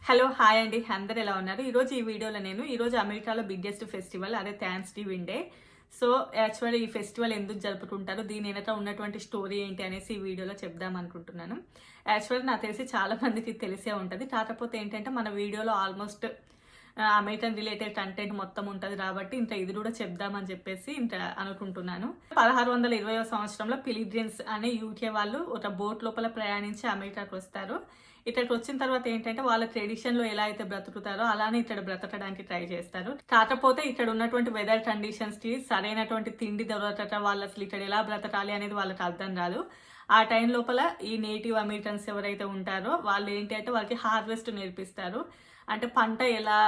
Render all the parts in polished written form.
Hello hi అండి, అందరు ఎలా ఉన్నారు? ఈరోజు ఈ వీడియోలో ఈరోజు అమెరికాలో బిగ్గెస్ట్ ఫెస్టివల్ అదే thanks giving day. So actually ఈ ఫెస్టివల్ ఎందుకు జరుపుకుంటారు, దీని వెనక ఉన్నటువంటి స్టోరీ ఏంటి అనేసి ఈ వీడియోలో చెప్దాం అనుకుంటున్నాను. యాక్చువల్లీ నాకు తెలిసి చాలా మందికి తెలిసే ఉంటుంది. కాకపోతే ఏంటంటే మన వీడియోలో ఆల్మోస్ట్ అమెరికన్ రిలేటెడ్ కంటెంట్ మొత్తం ఉంటుంది కాబట్టి ఇంత ఇది కూడా చెప్దామని చెప్పేసి ఇంత అనుకుంటున్నాను. 1620వ సంవత్సరంలో పిలిగ్రిమ్స్ అనే యూకే వాళ్ళు ఒక బోట్ లోపల ప్రయాణించి అమెరికాకు వస్తారు. ఇక్కడికి వచ్చిన తర్వాత ఏంటంటే వాళ్ళ ట్రెడిషన్లో ఎలా అయితే బ్రతుకుతారో అలానే ఇక్కడ బ్రతకడానికి ట్రై చేస్తారు. కాకపోతే ఇక్కడ ఉన్నటువంటి వెదర్ కండిషన్స్కి సరైనటువంటి తిండి దొరకట, వాళ్ళు అసలు ఇక్కడ ఎలా బ్రతకాలి అనేది వాళ్ళకి అర్థం కాదు. ఆ టైం లోపల ఈ నేటివ్ అమెరికన్స్ ఎవరైతే ఉంటారో వాళ్ళు ఏంటి అంటే వాళ్ళకి హార్వెస్ట్ నేర్పిస్తారు. అంటే పంట ఎలా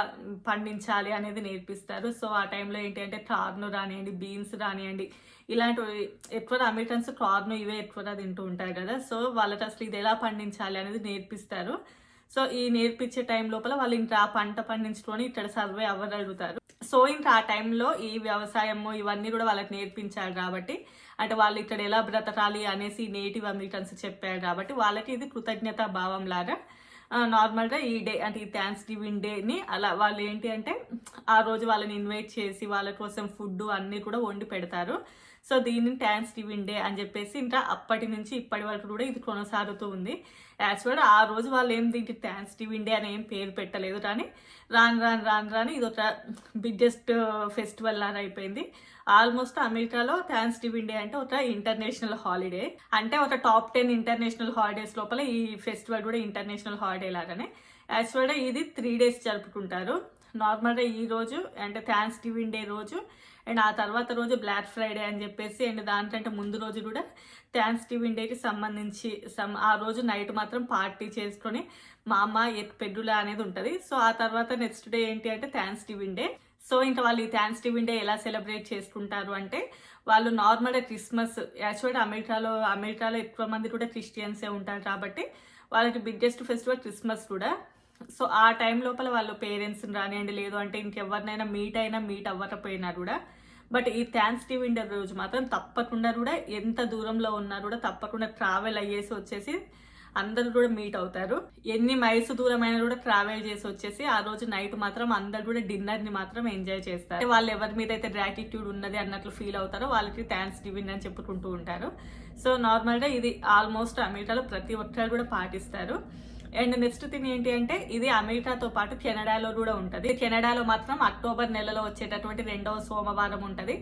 పండించాలి అనేది నేర్పిస్తారు. సో ఆ టైంలో ఏంటి అంటే కార్న్ రానివ్వండి, బీన్స్ రానివ్వండి, ఇలాంటివి ఎక్కువ అమెరికన్స్ కార్న్ ఇవే ఎక్కువగా తింటూ ఉంటారు కదా. సో వాళ్ళకి అసలు ఇది ఎలా పండించాలి అనేది నేర్పిస్తారు. సో ఈ నేర్పించే టైం లోపల వాళ్ళు ఇంకా ఆ పంట పండించుకొని ఇక్కడ సర్వే అవ్వగలుగుతారు. సో ఇంకా ఆ టైంలో ఈ వ్యవసాయము ఇవన్నీ కూడా వాళ్ళకి నేర్పించారు కాబట్టి, అంటే వాళ్ళు ఇక్కడ ఎలా బ్రతకాలి అనేసి నేటివ్ అమెరికన్స్ చెప్పారు కాబట్టి వాళ్ళకి ఇది కృతజ్ఞతా భావం లాగా నార్మల్గా ఈ డే అంటే ఈ థ్యాంక్స్ గివింగ్ డేని అలా వాళ్ళు ఏంటి అంటే ఆ రోజు వాళ్ళని ఇన్వైట్ చేసి వాళ్ళ కోసం ఫుడ్ అన్నీ కూడా వండి పెడతారు. సో దీన్ని థ్యాంక్స్ గివింగ్ డే అని చెప్పేసి ఇంకా అప్పటి నుంచి ఇప్పటి వరకు కూడా ఇది కొనసాగుతూ ఉంది. యాక్చువల్గా ఆ రోజు వాళ్ళు ఏం దీనికి థ్యాంక్స్ గివింగ్ డే అని ఏం పేరు పెట్టలేదు, కానీ రాను ఇది ఒక బిగ్గెస్ట్ ఫెస్టివల్ లాగా అయిపోయింది. ఆల్మోస్ట్ అమెరికాలో థ్యాంక్స్ గివింగ్ డే అంటే ఒక ఇంటర్నేషనల్ హాలిడే, అంటే ఒక టాప్ 10 ఇంటర్నేషనల్ హాలిడేస్ లోపల ఈ ఫెస్టివల్ కూడా ఇంటర్నేషనల్ హాలిడే లాగానే. యాక్చువల్గా ఇది 3 days జరుపుకుంటారు. నార్మల్గా ఈ రోజు అంటే థ్యాంక్స్ గివింగ్ డే రోజు అండ్ ఆ తర్వాత రోజు బ్లాక్ ఫ్రైడే అని చెప్పేసి, అండ్ దానికంటే ముందు రోజు కూడా థ్యాంక్స్ గివింగ్ డేకి సంబంధించి ఆ రోజు నైట్ మాత్రం పార్టీ చేసుకొని మా అమ్మ పెద్దులా అనేది ఉంటుంది. సో ఆ తర్వాత నెక్స్ట్ డే ఏంటి అంటే థ్యాంక్స్ గివింగ్ డే. సో ఇంకా వాళ్ళు ఈ థ్యాంక్స్ గివింగ్ డే ఎలా సెలబ్రేట్ చేసుకుంటారు అంటే వాళ్ళు నార్మల్గా క్రిస్మస్, యాక్చువల్గా అమెరికాలో ఎక్కువ మంది కూడా క్రిస్టియన్సే ఉంటారు కాబట్టి వాళ్ళకి బిగ్గెస్ట్ ఫెస్టివల్ క్రిస్మస్ కూడా. సో ఆ టైం లోపల వాళ్ళు పేరెంట్స్ని రానివ్వండి, లేదు అంటే ఇంకెవరినైనా మీట్ అవ్వకపోయినా కూడా, బట్ ఈ థ్యాంక్స్ గివింగ్ డే రోజు మాత్రం తప్పకుండా కూడా ఎంత దూరంలో ఉన్నా కూడా తప్పకుండా ట్రావెల్ అయ్యేసి వచ్చేసి అందరు కూడా మీట్ అవుతారు. ఎన్ని మైల్స్ దూరమైనా కూడా ట్రావెల్ చేసి వచ్చేసి ఆ రోజు నైట్ మాత్రం అందరు కూడా డిన్నర్ని మాత్రం ఎంజాయ్ చేస్తారు. వాళ్ళు ఎవరి మీద అయితే గ్రాటిట్యూడ్ ఉన్నది అన్నట్లు ఫీల్ అవుతారో వాళ్ళకి థ్యాంక్స్ గివింగ్ అని చెప్పుకుంటూ ఉంటారు. సో నార్మల్గా ఇది ఆల్మోస్ట్ అమెరికాలో ప్రతి ఒక్కరు కూడా పాటిస్తారు. అండ్ నెక్స్ట్ థింగ్ ఏంటి అంటే ఇది అమెరికాతో పాటు కెనడాలో కూడా ఉంటుంది. కెనడాలో మాత్రం అక్టోబర్ నెలలో వచ్చేటటువంటి 2వ సోమవారం ఉంటుంది.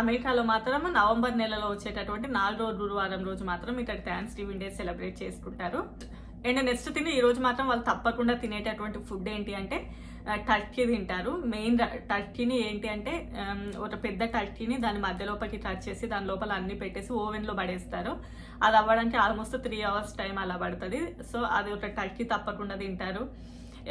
అమెరికాలో మాత్రం నవంబర్ నెలలో వచ్చేటటువంటి 4వ గురువారం రోజు మాత్రం ఇక్కడ థ్యాంక్స్ గివింగ్ డే సెలబ్రేట్ చేసుకుంటారు. అండ్ నెక్స్ట్ థింగ్ ఈ రోజు మాత్రం వాళ్ళు తప్పకుండా తినేటటువంటి ఫుడ్ ఏంటి అంటే టర్కీ తింటారు. మెయిన్ టర్కీని ఏంటి అంటే ఒక పెద్ద టర్కీని దాని మధ్యలోపలికి టచ్ చేసి దాని లోపల అన్ని పెట్టేసి ఓవెన్లో పడేస్తారు. అది అవ్వడానికి ఆల్మోస్ట్ 3 hours టైం అలా పడుతుంది. సో అది ఒక టర్కీ తప్పకుండా తింటారు.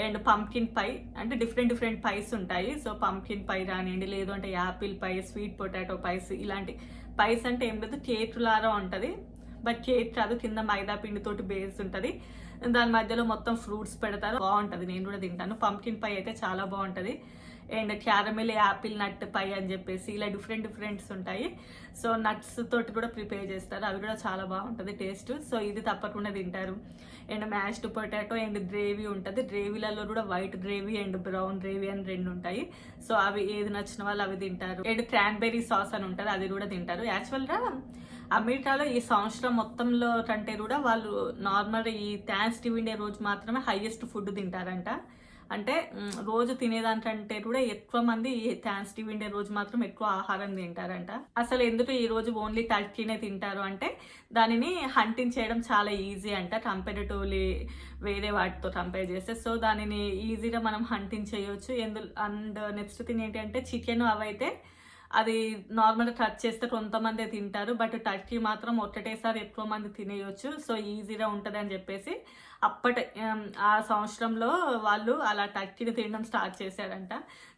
అండ్ పంకిన్ పై అంటే డిఫరెంట్ పైస్ ఉంటాయి. సో పంకిన్ పై రానివ్వండి, లేదు అంటే apple pie, sweet potato pies, ఇలాంటి పైస్ అంటే ఏం లేదు కేక్ లాగా ఉంటుంది. బట్ కేక్ కాదు, కింద మైదా పిండితోటి బేస్ ఉంటుంది, దాని మధ్యలో మొత్తం ఫ్రూట్స్ పెడతారు, బాగుంటుంది. నేను కూడా తింటాను. పంకిన్ పై అయితే చాలా బాగుంటుంది. అండ్ క్యారమెల్ యాపిల్ నట్ పై అని చెప్పేసి ఇలా డిఫరెంట్స్ ఉంటాయి. సో నట్స్ తోటి కూడా ప్రిపేర్ చేస్తారు, అవి కూడా చాలా బాగుంటుంది టేస్ట్. సో ఇది తప్పకుండా తింటారు. And mashed potato and gravy ఉంటుంది. గ్రేవీలలో కూడా white gravy and brown gravy అని 2 ఉంటాయి. సో అవి ఏది నచ్చిన వాళ్ళు అవి తింటారు. అండ్ క్రాన్బెర్రీ సాస్ అని ఉంటుంది, అది కూడా తింటారు. యాక్చువల్గా అమెరికాలో ఈ సంవత్సరం మొత్తంలో కంటే కూడా వాళ్ళు నార్మల్గా ఈ థ్యాంక్స్ గివింగ్ డే రోజు మాత్రమే హైయెస్ట్ ఫుడ్ తింటారంట. అంటే రోజు తినేదానికంటే కూడా ఎక్కువ మంది ఈ థ్యాంక్స్ గివింగ్ డే రోజు మాత్రం ఎక్కువ ఆహారం తింటారంట. అసలు ఎందుకు ఈ రోజు ఓన్లీ టర్కీనే తింటారు అంటే దానిని హంటింగ్ చేయడం చాలా ఈజీ అంట, కంపారిటివ్లీ వేరే వాటితో కంపేర్ చేస్తే. సో దానిని ఈజీగా మనం హంటింగ్ చేయొచ్చు. అండ్ నెక్స్ట్ థింగ్ ఏంటి అంటే చికెన్ అవైతే అది నార్మల్గా టచ్ చేస్తే కొంతమంది తింటారు, బట్ టర్కీ మాత్రం ఒక్కటేసారి ఎక్కువ మంది తినేయొచ్చు. సో ఈజీగా ఉంటుంది అని చెప్పేసి ఆ సంవత్సరంలో వాళ్ళు అలా టర్కీని తినడం స్టార్ట్ చేశారంట.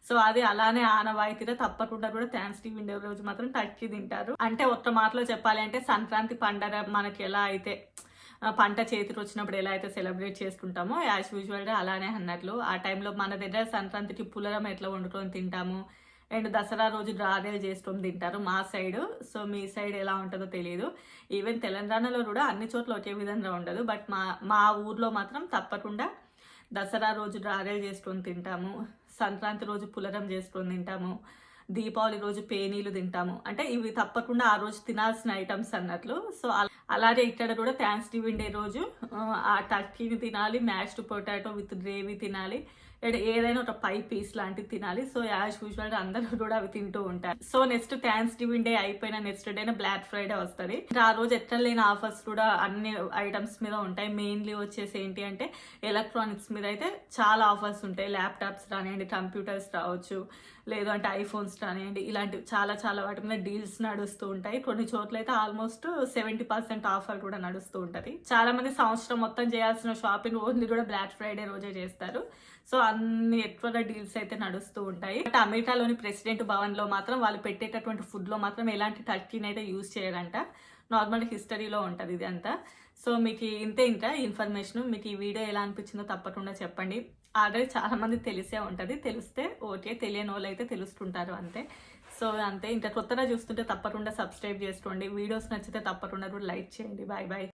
సో అది అలానే ఆనవాయితీగా తప్పకుండా కూడా థ్యాంక్స్ గివింగ్ డే రోజు మాత్రం టర్కీ తింటారు. అంటే ఒక్క మాటలో చెప్పాలి అంటే సంక్రాంతి పండగ మనకి ఎలా అయితే పంట చేతికి వచ్చినప్పుడు ఎలా అయితే సెలబ్రేట్ చేసుకుంటామో యాజ్ యూజువల్గా అలానే అన్నట్లు ఆ టైంలో మన దగ్గర సంక్రాంతికి పులరం ఎట్లా వండుకొని తింటాము, అండ్ దసరా రోజు గారెలు చేసుకొని తింటారు మా సైడ్. సో మీ సైడ్ ఎలా ఉంటుందో తెలియదు. ఈవెన్ తెలంగాణలో కూడా అన్ని చోట్ల ఒకే విధంగా ఉండదు, బట్ మా ఊర్లో మాత్రం తప్పకుండా దసరా రోజు గారెలు చేసుకొని తింటాము, సంక్రాంతి రోజు పులరం చేసుకొని తింటాము, దీపావళి రోజు పేనీలు తింటాము. అంటే ఇవి తప్పకుండా ఆ రోజు తినాల్సిన ఐటమ్స్ అన్నట్లు. సో అలాగే ఇక్కడ కూడా థ్యాంక్స్ గివింగ్ డే రోజు ఆ టర్కీని తినాలి, మ్యాష్డ్ పొటాటో విత్ గ్రేవీ తినాలి, ఏదైనా ఒక పై పీస్ లాంటివి తినాలి. సో యాజ్ యూజువల్ అందరూ కూడా అవి తింటూ ఉంటారు. So next thanks giving day అయిపోయిన నెక్స్ట్ డేనే బ్లాక్ ఫ్రైడే వస్తుంది. ఆ రోజు ఎక్కడ లేని ఆఫర్స్ కూడా అన్ని ఐటమ్స్ మీద ఉంటాయి. మెయిన్లీ వచ్చేసి ఏంటి అంటే ఎలక్ట్రానిక్స్ మీద అయితే చాలా ఆఫర్స్ ఉంటాయి. ల్యాప్టాప్స్ రానివ్వండి, కంప్యూటర్స్ రావచ్చు, లేదు అంటే ఐఫోన్స్ రానివ్వండి, ఇలాంటివి చాలా వాటి మీద డీల్స్ నడుస్తూ ఉంటాయి. కొన్ని చోట్ల అయితే ఆల్మోస్ట్ 70% ఆఫర్ కూడా నడుస్తూ ఉంటుంది. చాలా మంది సంవత్సరం మొత్తం చేయాల్సిన షాపింగ్ ఓన్లీ కూడా బ్లాక్ ఫ్రైడే రోజే చేస్తారు. సో అన్ని ఎక్కువగా డీల్స్ అయితే నడుస్తూ ఉంటాయి. బట్ అమెరికాలోని ప్రెసిడెంట్ భవన్ లో మాత్రం వాళ్ళు పెట్టేటటువంటి ఫుడ్ లో మాత్రం ఎలాంటి టర్కీని అయితే యూజ్ చేయరంట. నార్మల్ హిస్టరీలో ఉంటుంది ఇది అంతా. సో మీకు ఇంతే ఇంకా ఇన్ఫర్మేషన్. మీకు ఈ వీడియో ఎలా అనిపించిందో తప్పకుండా చెప్పండి. ఆల్రెడీ చాలా మంది తెలిసే ఉంటుంది, తెలిస్తే ఓకే, తెలియని వాళ్ళు అయితే తెలుస్తుంటారు అంతే. సో అంతే. ఇంకా కొత్తగా చూస్తుంటే తప్పకుండా సబ్స్క్రైబ్ చేసుకోండి. వీడియోస్ నచ్చితే తప్పకుండా కూడా లైక్ చేయండి. Bye bye.